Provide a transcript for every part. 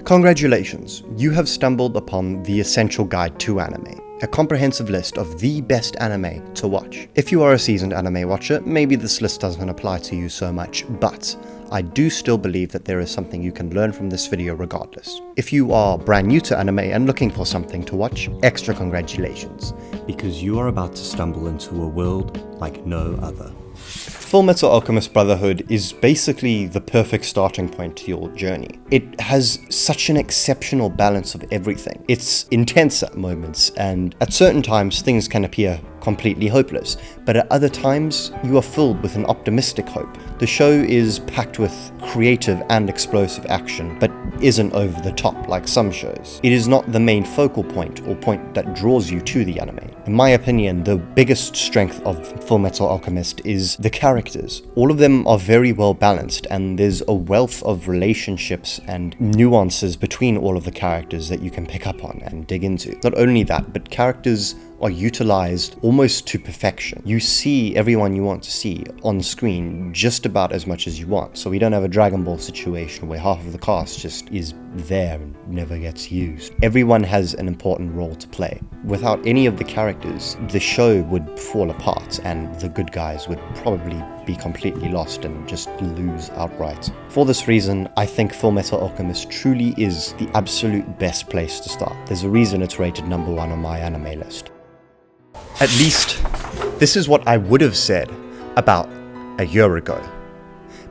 Congratulations, you have stumbled upon the essential guide to anime, a comprehensive list of the best anime to watch. If you are a seasoned anime watcher, maybe this list doesn't apply to you so much, but I do still believe that there is something you can learn from this video regardless. If you are brand new to anime and looking for something to watch, extra congratulations, because you are about to stumble into a world like no other. Fullmetal Alchemist Brotherhood is basically the perfect starting point to your journey. It has such an exceptional balance of everything. It's intense at moments, and at certain times things can appear completely hopeless, but at other times you are filled with an optimistic hope. The show is packed with creative and explosive action, but isn't over the top like some shows. It is not the main focal point or point that draws you to the anime. In my opinion, the biggest strength of Fullmetal Alchemist is the characters. All of them are very well balanced, and there's a wealth of relationships and nuances between all of the characters that you can pick up on and dig into. Not only that, but characters are utilized almost to perfection. You see everyone you want to see on screen just about as much as you want. So we don't have a Dragon Ball situation where half of the cast just is there and never gets used. Everyone has an important role to play. Without any of the characters, the show would fall apart and the good guys would probably be completely lost and just lose outright. For this reason, I think Fullmetal Alchemist truly is the absolute best place to start. There's a reason it's rated #1 on my anime list. At least, this is what I would have said about a year ago.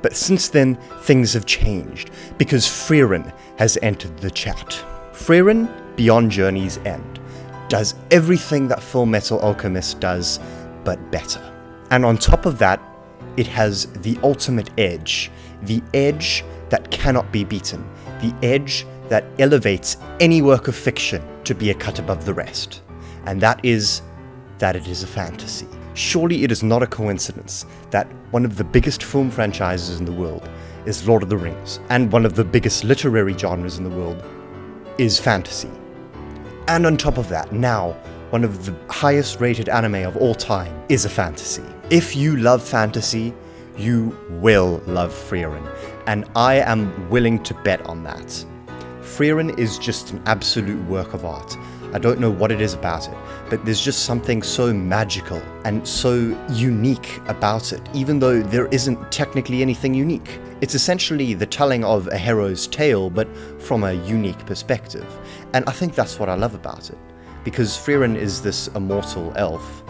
But since then, things have changed, because Frieren has entered the chat. Frieren, Beyond Journey's End, does everything that Fullmetal Alchemist does, but better. And on top of that, it has the ultimate edge. The edge that cannot be beaten. The edge that elevates any work of fiction to be a cut above the rest. And that is that it is a fantasy. Surely it is not a coincidence that one of the biggest film franchises in the world is Lord of the Rings, and one of the biggest literary genres in the world is fantasy. And on top of that, now, one of the highest rated anime of all time is a fantasy. If you love fantasy, you will love Frieren, and I am willing to bet on that. Frieren is just an absolute work of art. I don't know what it is about it, but there's just something so magical and so unique about it, even though there isn't technically anything unique. It's essentially the telling of a hero's tale, but from a unique perspective. And I think that's what I love about it, because Frieren is this immortal elf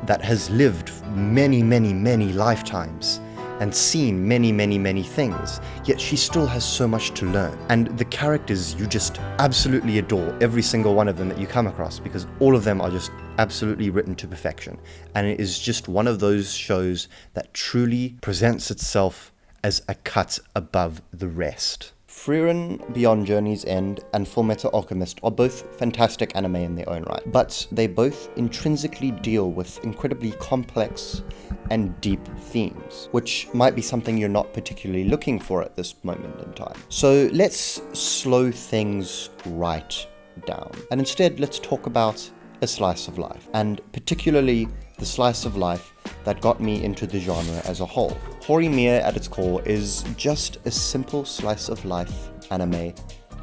that has lived many, many, many lifetimes and seen many, many, many things, yet she still has so much to learn. And the characters you just absolutely adore, every single one of them that you come across, because all of them are just absolutely written to perfection. And it is just one of those shows that truly presents itself as a cut above the rest. Frieren, Beyond Journey's End, and Fullmetal Alchemist are both fantastic anime in their own right, but they both intrinsically deal with incredibly complex and deep themes, which might be something you're not particularly looking for at this moment in time. So let's slow things right down, and instead let's talk about a slice of life, and particularly the slice of life that got me into the genre as a whole. Horimiya at its core is just a simple slice of life anime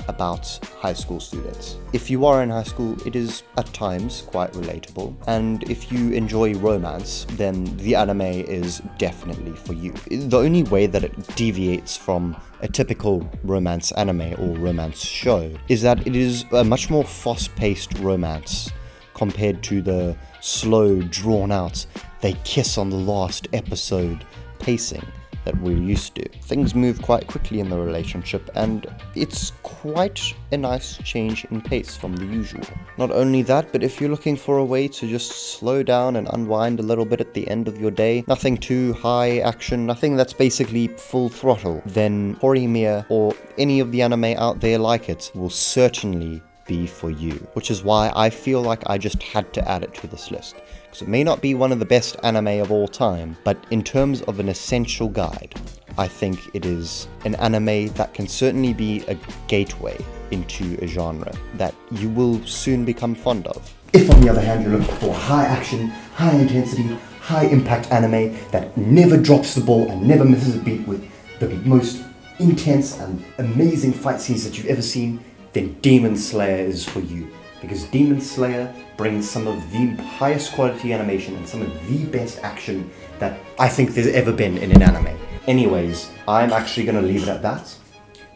about high school students. If you are in high school, it is at times quite relatable, and if you enjoy romance, then the anime is definitely for you. The only way that it deviates from a typical romance anime or romance show is that it is a much more fast-paced romance compared to the slow, drawn-out, they kiss on the last episode pacing that we're used to. Things move quite quickly in the relationship, and it's quite a nice change in pace from the usual. Not only that, but if you're looking for a way to just slow down and unwind a little bit at the end of your day, nothing too high action, nothing that's basically full throttle, then Horimiya or any of the anime out there like it will certainly be for you, which is why I feel like I just had to add it to this list, because it may not be one of the best anime of all time, but in terms of an essential guide, I think it is an anime that can certainly be a gateway into a genre that you will soon become fond of. If on the other hand you're looking for high action, high intensity, high impact anime that never drops the ball and never misses a beat with the most intense and amazing fight scenes that you've ever seen, then Demon Slayer is for you. Because Demon Slayer brings some of the highest quality animation and some of the best action that I think there's ever been in an anime. Anyways, I'm actually going to leave it at that.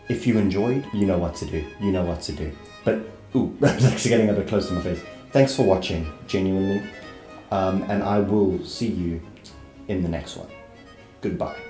If you enjoyed, you know what to do. You know what to do. But, ooh, that's actually getting a bit close to my face. Thanks for watching, genuinely. And I will see you in the next one. Goodbye.